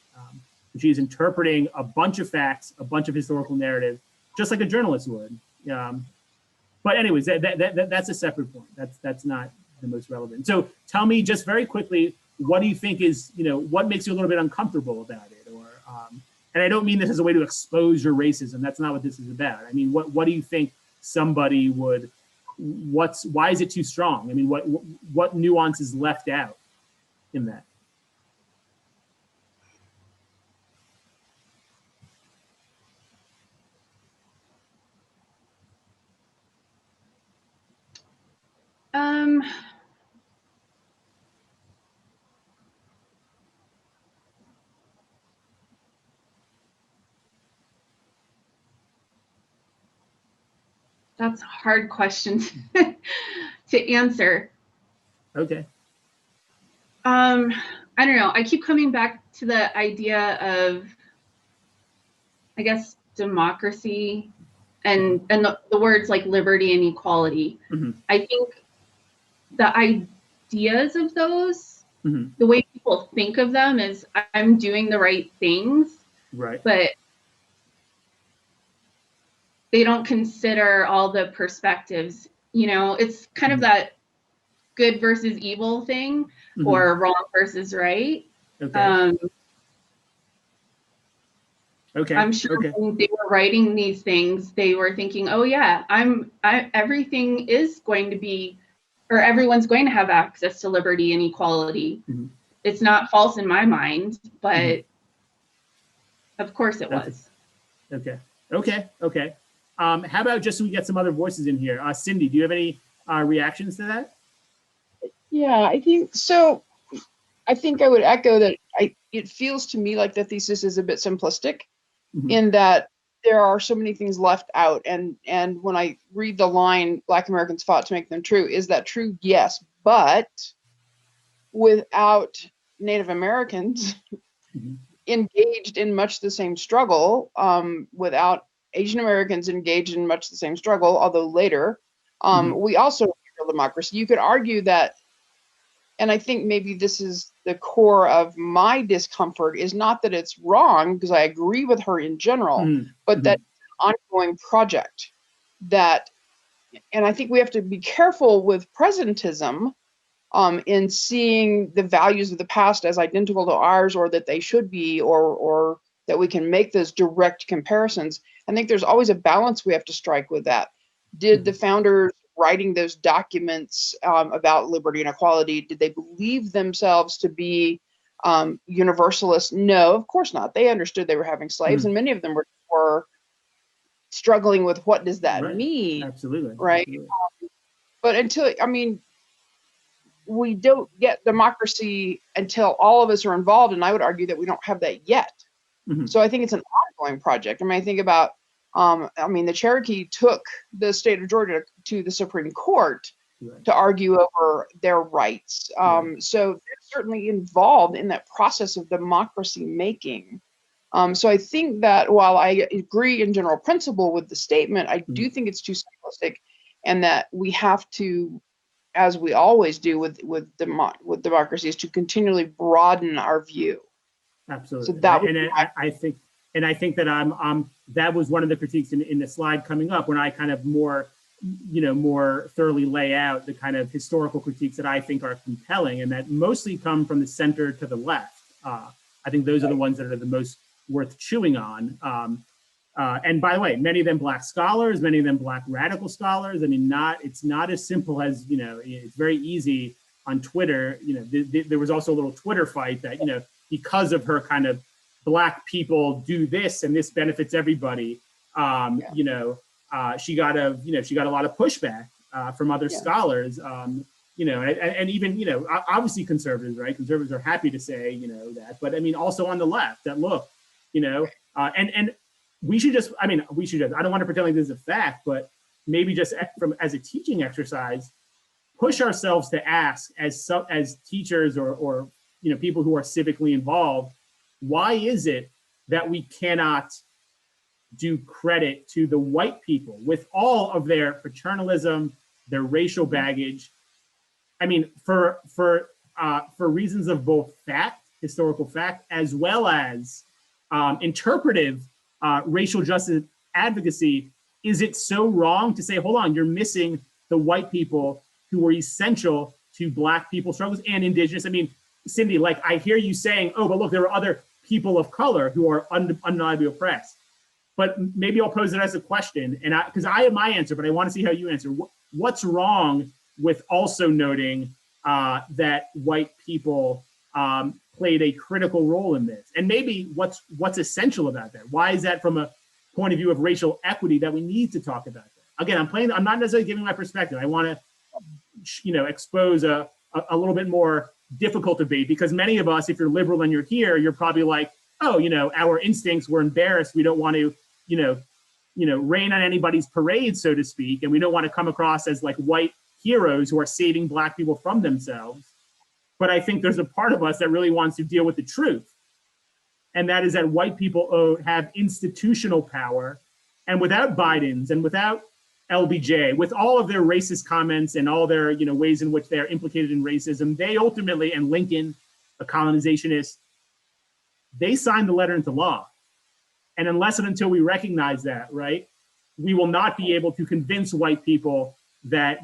A: She's interpreting a bunch of facts, a bunch of historical narrative, just like a journalist would. But anyways, that's a separate point. That's not the most relevant. So tell me just very quickly, what do you think is, you know, what makes you a little bit uncomfortable about it? Or, and I don't mean this as a way to expose your racism. That's not what this is about. I mean, what do you think somebody would, why is it too strong? I mean, what nuance is left out in that?
F: That's a hard question to answer.
A: Okay.
F: I don't know. I keep coming back to the idea of, I guess, democracy and the words like liberty and equality. I think the ideas of those, the way people think of them is I'm doing the right things,
A: right?
F: But they don't consider all the perspectives. You know, it's kind of that good versus evil thing, or wrong versus right.
A: Okay. Okay.
F: I'm sure when they were writing these things, they were thinking, oh yeah, everything is going to be, or everyone's going to have access to liberty and equality. It's not false in my mind, but of course it was.
A: Okay. How about just so we get some other voices in here? Cindy, do you have any reactions to that?
C: Yeah, I think so. I think I would echo that. It feels to me like the thesis is a bit simplistic in that there are so many things left out. And when I read the line, Black Americans fought to make them true, is that true? Yes, but without Native Americans engaged in much the same struggle, without Asian Americans engaged in much the same struggle, although later, we also have democracy. You could argue that, and I think maybe this is the core of my discomfort, is not that it's wrong, because I agree with her in general, but that it's an ongoing project that, and I think we have to be careful with presentism in seeing the values of the past as identical to ours, or that they should be, or that we can make those direct comparisons. I think there's always a balance we have to strike with that. Did the founders writing those documents about liberty and equality, did they believe themselves to be universalists? No, of course not. They understood they were having slaves, and many of them were struggling with what does that mean?
A: Absolutely.
C: Right.
A: Absolutely.
C: But until, I mean, we don't get democracy until all of us are involved, and I would argue that we don't have that yet. So I think it's an ongoing project. I mean, I think about, the Cherokee took the state of Georgia to the Supreme Court to argue over their rights. So they're certainly involved in that process of democracy making. So I think that while I agree in general principle with the statement, I do think it's too simplistic, and that we have to, as we always do with democracy, is to continually broaden our view.
A: Absolutely.
C: So that
A: I think that that was one of the critiques in the slide coming up, when I kind of more thoroughly lay out the kind of historical critiques that I think are compelling, and that mostly come from the center to the left. I think those are the ones that are the most worth chewing on. And by the way, many of them Black scholars, many of them Black radical scholars. I mean, it's not as simple as, it's very easy on Twitter. There was also a little Twitter fight that, because of her kind of Black people do this and this benefits everybody, she got a lot of pushback from other scholars, and even, obviously conservatives, right? Conservatives are happy to say, that, but I mean, also on the left that look, and we should just, I don't want to pretend like this is a fact, but maybe just as a teaching exercise, push ourselves to ask as teachers or people who are civically involved, why is it that we cannot do credit to the white people with all of their paternalism, their racial baggage? I mean, for reasons of both historical fact, as well as interpretive racial justice advocacy, is it so wrong to say, hold on, you're missing the white people who were essential to Black people's struggles and Indigenous? I mean, Cindy, like, I hear you saying, oh, but look, there are other people of color who are undeniably oppressed. But maybe I'll pose it as a question, and because I have my answer, but I want to see how you answer. What's wrong with also noting that white people played a critical role in this? And maybe what's essential about that? Why is that, from a point of view of racial equity, that we need to talk about that? Again, I'm not necessarily giving my perspective. I want to, expose a little bit more difficult debate, because many of us, if you're liberal and you're here, you're probably like, oh, our instincts, we're embarrassed. We don't want to, rain on anybody's parade, so to speak. And we don't want to come across as like white heroes who are saving Black people from themselves. But I think there's a part of us that really wants to deal with the truth. And that is that white people have institutional power. And without Biden's and without LBJ, with all of their racist comments and all their ways in which they're implicated in racism, they ultimately, and Lincoln, a colonizationist, they signed the letter into law. And unless and until we recognize that, right, we will not be able to convince white people that,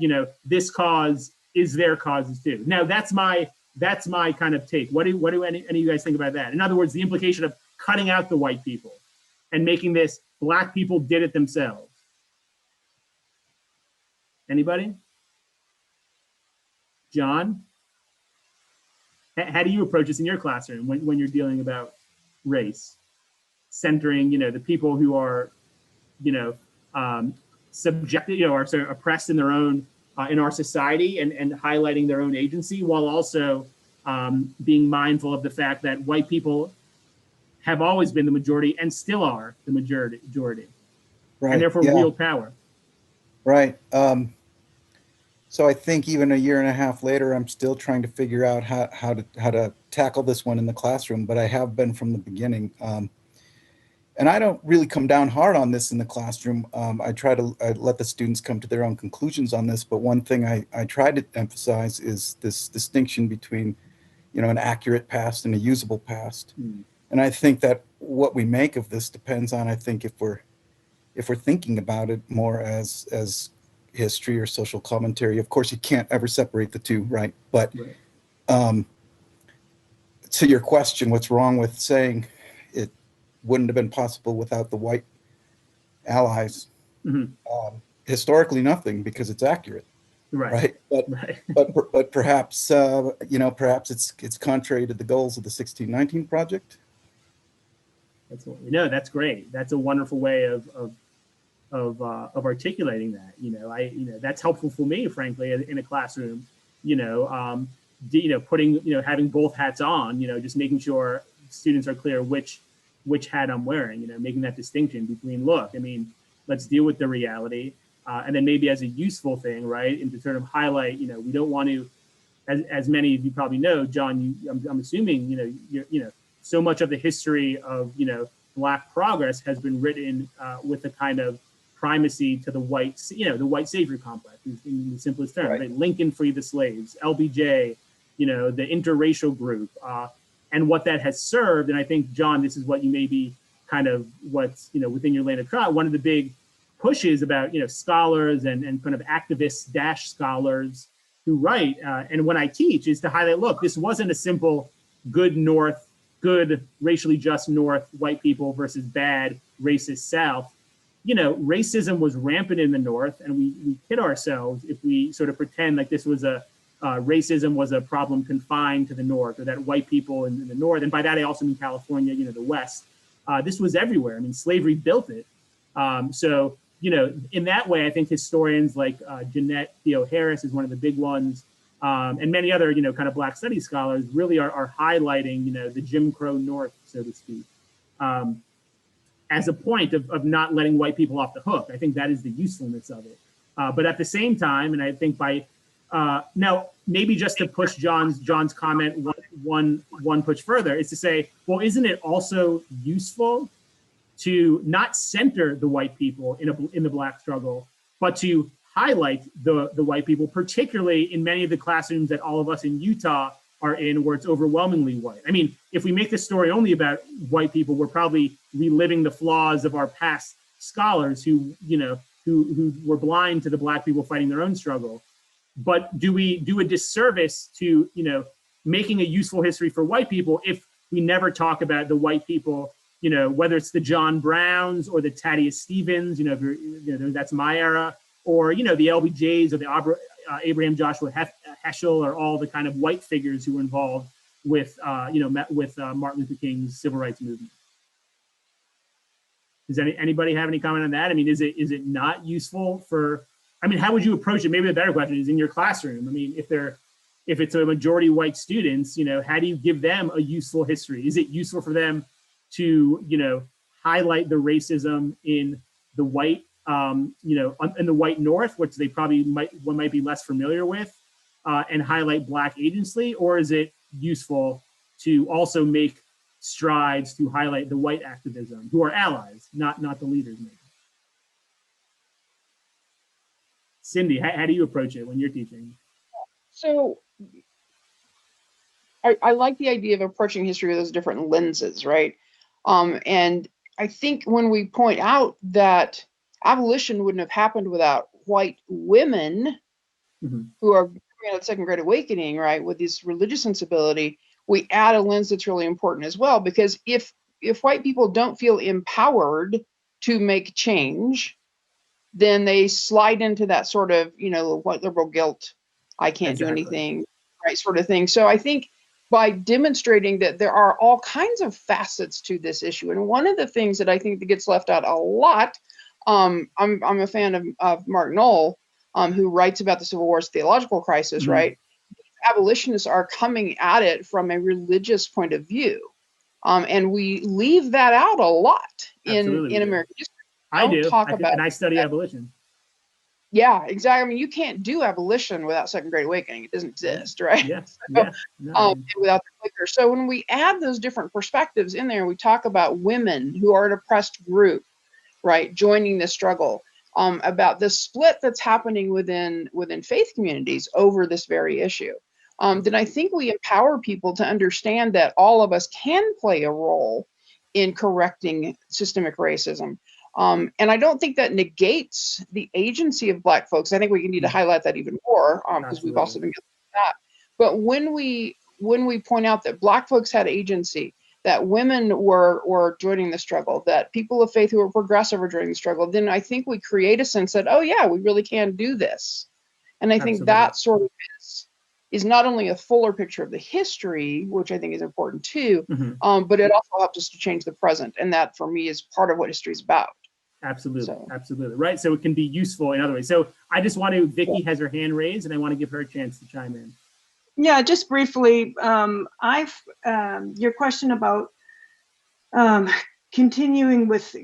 A: this cause is their causes too. Now, that's my kind of take. What do any of you guys think about that? In other words, the implication of cutting out the white people and making this Black people did it themselves. Anybody? John? How do you approach this in your classroom when you're dealing about race? Centering, the people who are, subjected, are sort of oppressed in their own, in our society, and highlighting their own agency, while also being mindful of the fact that white people have always been the majority and still are the majority,
G: right,
A: and therefore real power.
G: Right. So I think even a year and a half later, I'm still trying to figure out how to tackle this one in the classroom, but I have been from the beginning. And I don't really come down hard on this in the classroom. I try to let the students come to their own conclusions on this. But one thing I try to emphasize is this distinction between, an accurate past and a usable past. And I think that what we make of this depends on, I think, if we're thinking about it more as history or social commentary. Of course, you can't ever separate the two, right? But to your question, what's wrong with saying it wouldn't have been possible without the white allies? Historically, nothing, because it's accurate, right? But perhaps perhaps it's contrary to the goals of the 1619 project.
A: That's great. That's a wonderful way of of articulating that. That's helpful for me, frankly, in a classroom. Putting having both hats on. Just making sure students are clear which hat I'm wearing. Making that distinction between, look, let's deal with the reality, and then maybe as a useful thing, right, and to sort of highlight, we don't want to, as many of you probably know, John, I'm assuming, so much of the history of, Black progress has been written with a kind of primacy to the white savior complex, in the simplest terms. Right? Lincoln freed the slaves, LBJ, the interracial group, and what that has served. And I think, John, this is what you may be kind of what's, within your lane of thought, one of the big pushes about, scholars and kind of activists / scholars who write, and when I teach, is to highlight, look, this wasn't a simple good North, good racially just North white people versus bad racist South. Racism was rampant in the North, and we kid ourselves if we sort of pretend like this was racism was a problem confined to the North, or that white people in the North, and by that I also mean California, the West. This was everywhere. Slavery built it. So, in that way, I think historians like Jeanette Theo Harris is one of the big ones, and many other, kind of Black studies scholars really are highlighting, the Jim Crow North, so to speak, as a point of not letting white people off the hook. I think that is the usefulness of it. But at the same time, and I think by now, maybe just to push John's comment one push further, is to say, well, isn't it also useful to not center the white people in the Black struggle, but to highlight the white people, particularly in many of the classrooms that all of us in Utah are in, where it's overwhelmingly white. If we make the story only about white people, we're probably reliving the flaws of our past scholars who were blind to the Black people fighting their own struggle. But do we do a disservice to, making a useful history for white people if we never talk about the white people, whether it's the John Browns or the Thaddeus Stevens, that's my era, or, the LBJs or the Abraham Joshua Heschel, or all the kind of white figures who were involved with, with Martin Luther King's civil rights movement. Does anybody have any comment on that? Is it not useful for, how would you approach it? Maybe the better question is in your classroom. If it's a majority white students, how do you give them a useful history? Is it useful for them to, highlight the racism in the white, in the white North, which they probably might be less familiar with, and highlight Black agency? Or is it useful to also make strides to highlight the white activism, who are allies, not the leaders, maybe? Cindy, how do you approach it when you're teaching?
C: So I like the idea of approaching history with those different lenses, right? And I think when we point out that abolition wouldn't have happened without white women who are coming out of the Second Great Awakening, right, with this religious sensibility, we add a lens that's really important as well. Because if white people don't feel empowered to make change, then they slide into that sort of, white liberal guilt, I can't do anything, right, sort of thing. So I think by demonstrating that there are all kinds of facets to this issue, and one of the things that I think that gets left out a lot, I'm a fan of Mark Knoll, who writes about the Civil War's theological crisis, right? Abolitionists are coming at it from a religious point of view. And we leave that out a lot in American history.
A: I do, and I study abolition.
C: Yeah, exactly. You can't do abolition without Second Great Awakening. It doesn't exist, right?
A: Yes.
C: Without the clicker. So when we add those different perspectives in there, we talk about women who are an oppressed group, right, joining the struggle, about the split that's happening within faith communities over this very issue. Then I think we empower people to understand that all of us can play a role in correcting systemic racism. And I don't think that negates the agency of Black folks. I think we need to highlight that even more, because we've also been getting that. But when we point out that Black folks had agency, that women were joining the struggle, that people of faith who were progressive were joining the struggle, then I think we create a sense that, oh yeah, we really can do this. And I think that sort of is not only a fuller picture of the history, which I think is important too, but it also helps us to change the present. And that for me is part of what history is about.
A: Absolutely,
C: So.
A: absolutely. Right. So it can be useful in other ways. So I just want to, Vicky has her hand raised and I want to give her a chance to chime in.
E: Yeah, just briefly, your question about continuing with,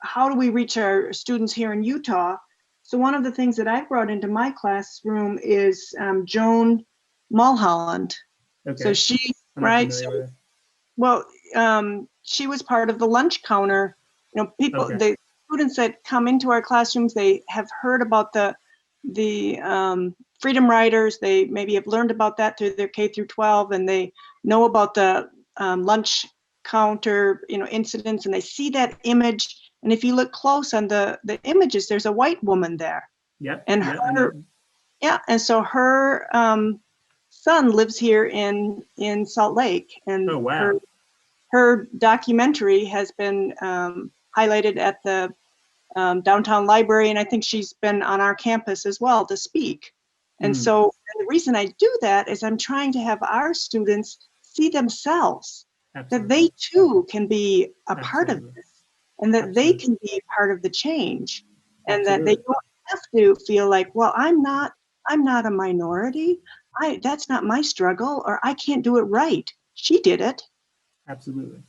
E: how do we reach our students here in Utah? So one of the things that I brought into my classroom is Joan Mulholland.
A: Okay.
E: So she,
A: I'm not
E: right?
A: familiar with it.
E: Well, she was part of the lunch counter. People,
A: Okay.
E: the students that come into our classrooms, they have heard about the Freedom Riders. They maybe have learned about that through their K through 12, and they know about the lunch counter, incidents, and they see that image. And if you look close on the images, there's a white woman there.
A: Yep.
E: And
A: yep,
E: her, yeah, and so her son lives here in Salt Lake, and
A: Oh, wow.
E: her documentary has been highlighted at the downtown library, and I think she's been on our campus as well to speak. And so the reason I do that is I'm trying to have our students see themselves,
A: Absolutely.
E: that they too can be a part of
A: Absolutely.
E: this, and that they
A: Absolutely.
E: can be part of the change, and that
A: Absolutely.
E: they don't have to feel like, well, I'm not a minority. That's not my struggle, or I can't do it right. She did it.
A: Absolutely.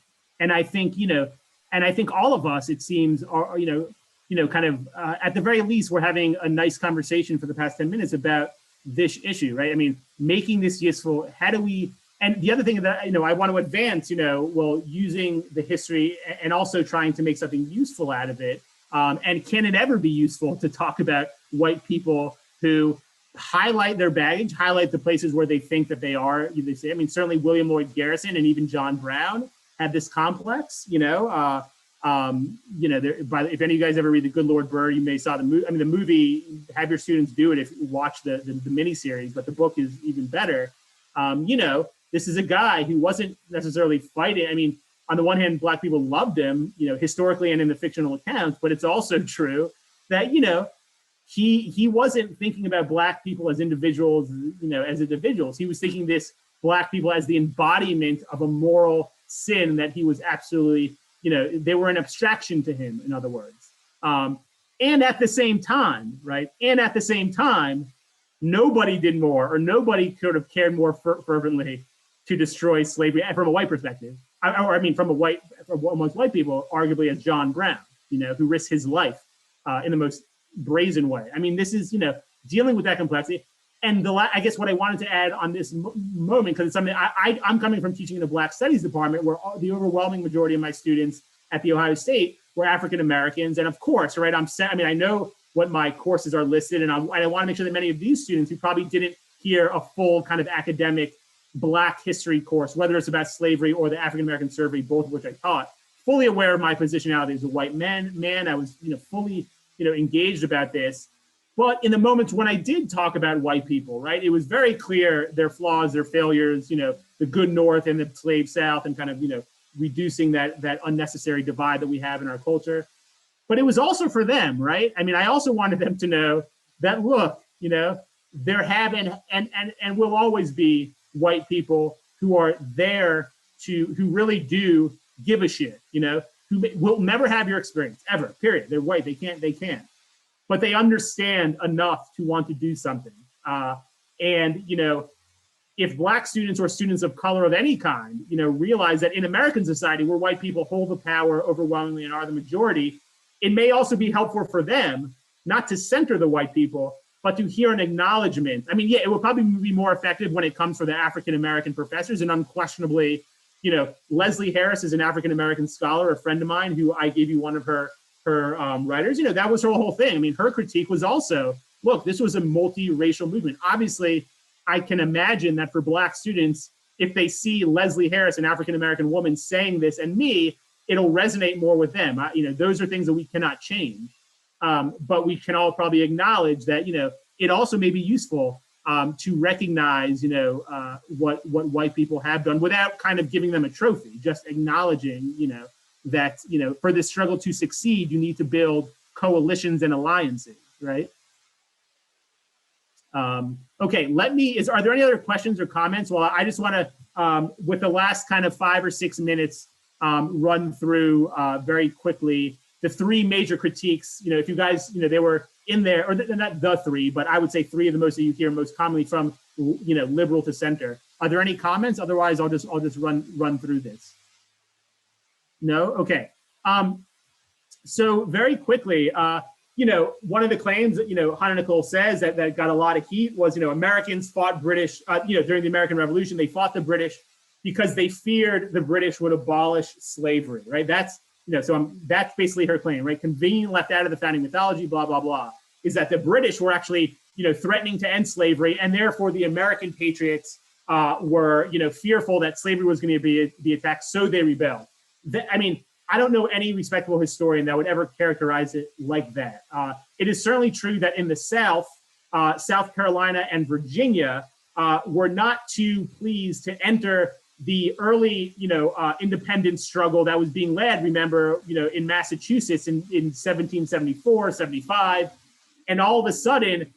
A: And I think, and I think all of us, it seems, are, kind of, at the very least, we're having a nice conversation for the past 10 minutes about this issue, right? I mean, making this useful, how do we, and the other thing that, I want to advance, well, using the history and also trying to make something useful out of it. And can it ever be useful to talk about white people who highlight their baggage, highlight the places where they think that they are, they say, I mean, certainly William Lloyd Garrison and even John Brown had this complex, if any of you guys ever read The Good Lord Bird, you may saw the movie. I mean, the movie, have your students do it if you watch the miniseries, but the book is even better. This is a guy who wasn't necessarily fighting. I mean, on the one hand, Black people loved him, historically and in the fictional accounts, but it's also true that, he wasn't thinking about Black people as individuals, as individuals. He was thinking this Black people as the embodiment of a moral sin that he was absolutely, they were an abstraction to him, in other words. And at the same time, right? And at the same time, nobody did more, or nobody could have cared more fervently to destroy slavery from a white perspective. Amongst white people, arguably as John Brown, who risked his life in the most brazen way. I mean, this is, dealing with that complexity. And I guess what I wanted to add on this moment, because it's something I'm coming from teaching in the Black Studies department, where the overwhelming majority of my students at The Ohio State were African Americans. And of course, right, I know what my courses are listed, and I want to make sure that many of these students who probably didn't hear a full kind of academic Black history course, whether it's about slavery or the African American survey, both of which I taught, fully aware of my positionality as a white man. I was, fully, engaged about this. But in the moments when I did talk about white people, right, it was very clear their flaws, their failures, the good North and the slave South, and kind of, reducing that unnecessary divide that we have in our culture. But it was also for them, right? I mean, I also wanted them to know that, look, there have and will always be white people who are there who really do give a shit, who will never have your experience, ever, period. They're white, they can't. But they understand enough to want to do something. And if Black students or students of color of any kind, realize that in American society, where white people hold the power overwhelmingly and are the majority, it may also be helpful for them not to center the white people, but to hear an acknowledgement. I mean, yeah, it would probably be more effective when it comes for the African American professors, and unquestionably, Leslie Harris is an African American scholar, a friend of mine, who I gave you one of her writers. That was her whole thing. I mean, her critique was also, look, this was a multiracial movement. Obviously, I can imagine that for Black students, if they see Leslie Harris, an African American woman, saying this, and me, it'll resonate more with them. Those are things that we cannot change. But we can all probably acknowledge that, it also may be useful to recognize, what white people have done without kind of giving them a trophy, just acknowledging, that, for this struggle to succeed, you need to build coalitions and alliances, right? Okay, are there any other questions or comments? Well, I just want to, with the last kind of 5 or 6 minutes, run through very quickly the three major critiques, if you guys, they were in there, or not the three, but I would say three of the most that you hear most commonly from, liberal to center. Are there any comments? Otherwise, I'll just run through this. No? Okay. So very quickly, one of the claims that, Herschthal says that got a lot of heat was, Americans fought British, during the American Revolution, they fought the British because they feared the British would abolish slavery, right? That's, that's basically her claim, right? Convenient left out of the founding mythology, blah, blah, blah, is that the British were actually, threatening to end slavery, and therefore the American patriots were, fearful that slavery was going to be attacked, so they rebelled. I don't know any respectable historian that would ever characterize it like that. It is certainly true that in the South, South Carolina and Virginia were not too pleased to enter the early, independence struggle that was being led, remember, in Massachusetts in 1774, 75. And all of a sudden,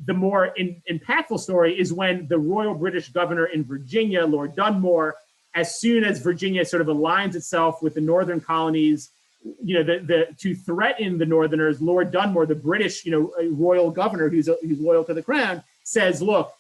A: the more impactful story is when the Royal British Governor in Virginia, Lord Dunmore, as soon as Virginia sort of aligns itself with the northern colonies, to threaten the Northerners, Lord Dunmore, the British, royal governor who's loyal to the crown, says, look,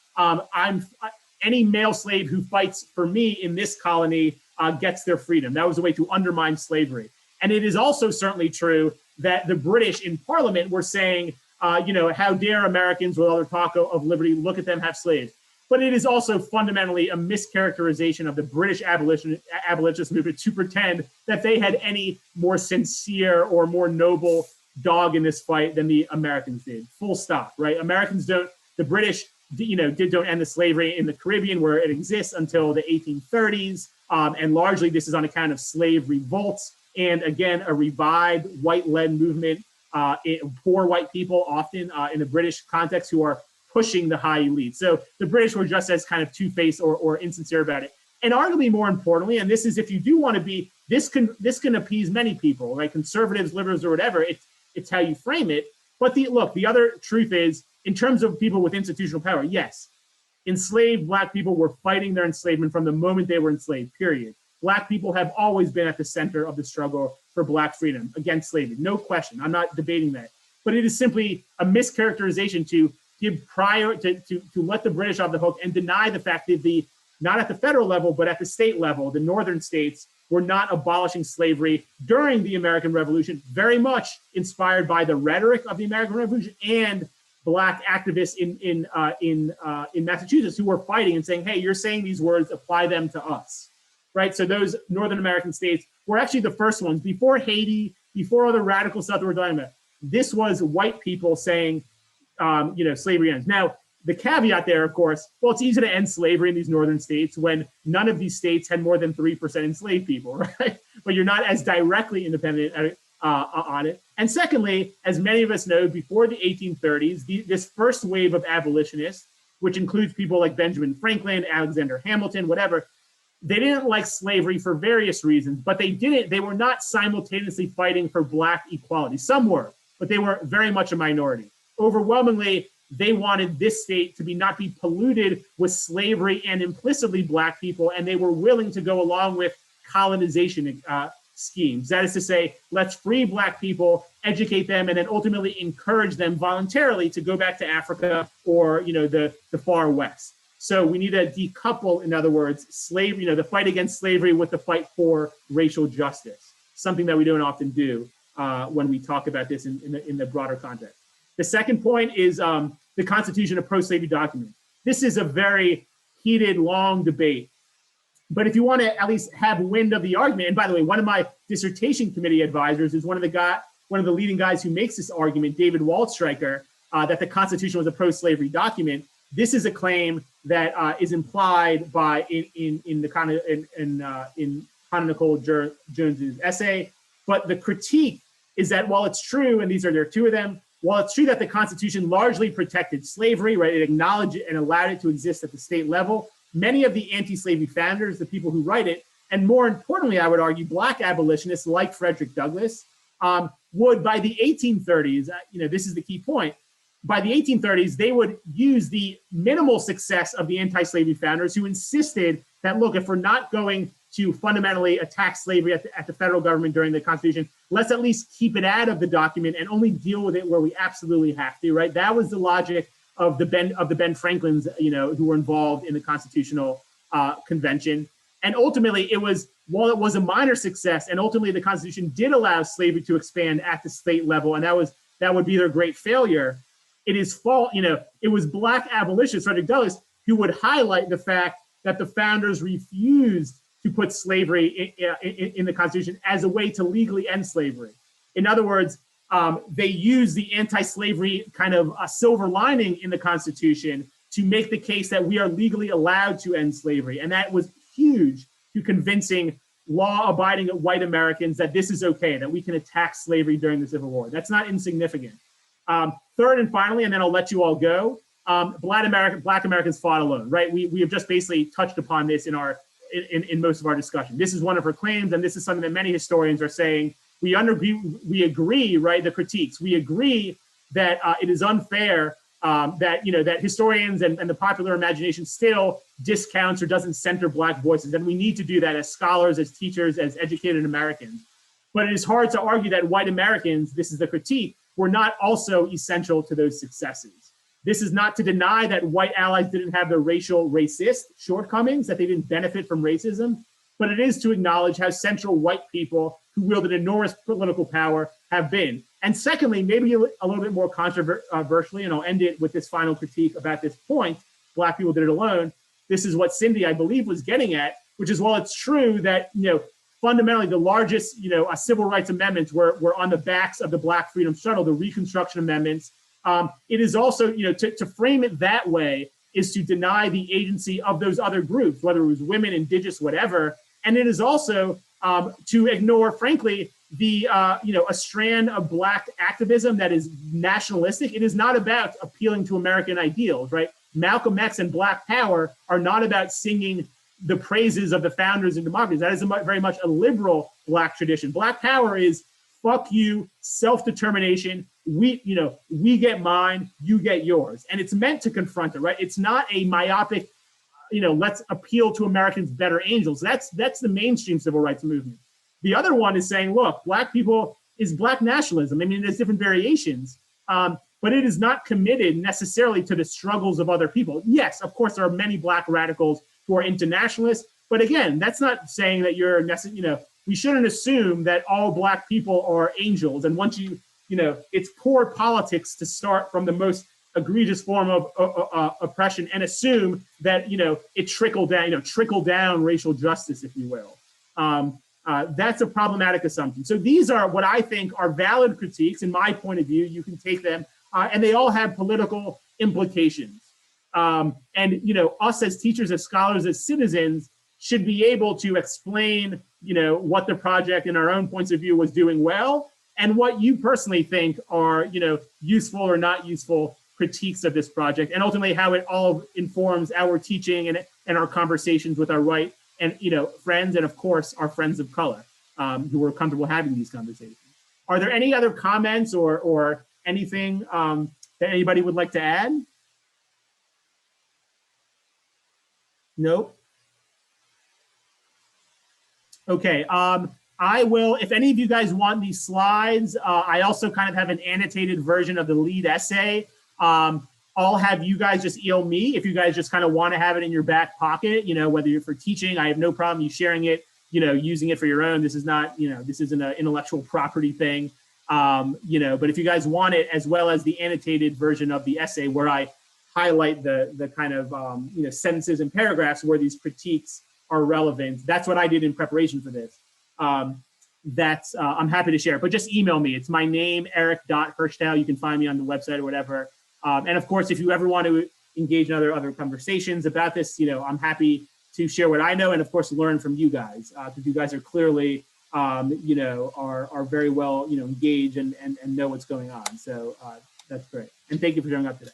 A: any male slave who fights for me in this colony gets their freedom. That was a way to undermine slavery. And it is also certainly true that the British in Parliament were saying, how dare Americans with all their talk of liberty, look at them have slaves. But it is also fundamentally a mischaracterization of the British abolitionist movement to pretend that they had any more sincere or more noble dog in this fight than the Americans did. Full stop, right? The British, don't end the slavery in the Caribbean where it exists until the 1830s. And largely this is on account of slave revolts. And again, a revived white-led movement, poor white people often in the British context who are pushing the high elite. So the British were just as kind of two-faced or insincere about it. And arguably more importantly, and this is if you do want to be, this can appease many people, right? Conservatives, liberals, or whatever, it's how you frame it. But the other truth is, in terms of people with institutional power, yes, enslaved Black people were fighting their enslavement from the moment they were enslaved, period. Black people have always been at the center of the struggle for Black freedom against slavery, no question. I'm not debating that. But it is simply a mischaracterization to give to let the British off the hook and deny the fact that not at the federal level, but at the state level, the northern states were not abolishing slavery during the American Revolution, very much inspired by the rhetoric of the American Revolution and Black activists in Massachusetts who were fighting and saying, hey, you're saying these words, apply them to us, right? So those Northern American states were actually the first ones, before Haiti, before all the radical stuff that we're talking about. This was white people saying, slavery ends. Now, the caveat there, of course, well, it's easy to end slavery in these northern states when none of these states had more than 3% enslaved people, right? But you're not as directly independent on it. And secondly, as many of us know, before the 1830s, this first wave of abolitionists, which includes people like Benjamin Franklin, Alexander Hamilton, whatever, they didn't like slavery for various reasons, but they were not simultaneously fighting for Black equality. Some were, but they were very much a minority. Overwhelmingly, they wanted this state to not be polluted with slavery and implicitly Black people, and they were willing to go along with colonization schemes. That is to say, let's free Black people, educate them, and then ultimately encourage them voluntarily to go back to Africa or the far west. So we need to decouple, in other words, slavery, the fight against slavery with the fight for racial justice, something that we don't often do when we talk about this in the broader context. The second point is the Constitution of ProSafety document. This is a very heated, long debate. But if you want to at least have wind of the argument, and by the way, one of my dissertation committee advisors is one of the leading guys who makes this argument, David Waldstreicher, that the Constitution was a pro-slavery document. This is a claim that is implied by in Hannah Nicole Jones's essay. But the critique is that while it's true, and there are two of them, while it's true that the Constitution largely protected slavery, right, it acknowledged it and allowed it to exist at the state level, many of the anti-slavery founders, the people who write it, and more importantly, I would argue, Black abolitionists like Frederick Douglass, would by the 1830s, this is the key point, by the 1830s, they would use the minimal success of the anti-slavery founders who insisted that, look, if we're not going to fundamentally attack slavery at the federal government during the Constitution. Let's at least keep it out of the document and only deal with it where we absolutely have to, right? That was the logic of the Ben Franklins, who were involved in the Constitutional Convention. And ultimately, while it was a minor success, and ultimately the Constitution did allow slavery to expand at the state level, and that would be their great failure. It was Black abolitionists, Frederick Douglass, who would highlight the fact that the founders refused to put slavery in the Constitution as a way to legally end slavery. In other words, they used the anti-slavery kind of silver lining in the Constitution to make the case that we are legally allowed to end slavery. And that was huge to convincing law-abiding white Americans that this is okay, that we can attack slavery during the Civil War. That's not insignificant. Third and finally, and then I'll let you all go, Black Americans fought alone, right? We have just basically touched upon this in most of our discussion. This is one of her claims, and this is something that many historians are saying. We agree, right, the critiques. We agree that it is unfair that historians and the popular imagination still discounts or doesn't center Black voices. And we need to do that as scholars, as teachers, as educated Americans. But it is hard to argue that white Americans, this is the critique, were not also essential to those successes. This is not to deny that white allies didn't have their racist shortcomings, that they didn't benefit from racism, but it is to acknowledge how central white people who wielded enormous political power have been. And secondly, maybe a little bit more controversially, and I'll end it with this final critique about this point, Black people did it alone. This is what Cindy, I believe, was getting at, which is, while it's true that, fundamentally the largest, civil rights amendments were on the backs of the Black freedom struggle, the Reconstruction Amendments. It is also, to frame it that way is to deny the agency of those other groups, whether it was women, indigenous, whatever. And it is also to ignore, frankly, a strand of Black activism that is nationalistic. It is not about appealing to American ideals, right? Malcolm X and Black Power are not about singing the praises of the founders and democracies. That is very much a liberal Black tradition. Black Power is fuck you, self-determination. We get mine, you get yours. And it's meant to confront it, right? It's not a myopic, let's appeal to Americans' better angels. That's the mainstream civil rights movement. The other one is saying, look, Black people is Black nationalism. I mean, there's different variations, but it is not committed necessarily to the struggles of other people. Yes, of course, there are many Black radicals who are internationalists, but again, that's not saying that we shouldn't assume that all Black people are angels. And once it's poor politics to start from the most egregious form of oppression and assume that, it trickle down racial justice, if you will. That's a problematic assumption. So these are what I think are valid critiques in my point of view. You can take them and they all have political implications. Us as teachers, as scholars, as citizens should be able to explain, what the project in our own points of view was doing well, and what you personally think are, useful or not useful critiques of this project, and ultimately how it all informs our teaching and our conversations with our white and friends, and of course our friends of color who are comfortable having these conversations. Are there any other comments or anything that anybody would like to add? Nope. Okay. I will, if any of you guys want these slides, I also kind of have an annotated version of the lead essay. I'll have you guys just email me if you guys just kind of want to have it in your back pocket, whether you're for teaching, I have no problem you sharing it, using it for your own. This is not, this isn't an intellectual property thing, but if you guys want it, as well as the annotated version of the essay where I highlight the kind of, sentences and paragraphs where these critiques are relevant. That's what I did in preparation for this. I'm happy to share, but just email me. It's my name, eric.herschthal. You can find me on the website or whatever. And of course, if you ever want to engage in other conversations about this, I'm happy to share what I know and of course, learn from you guys, because you guys are clearly, are very well, engaged and know what's going on. So that's great. And thank you for showing up today.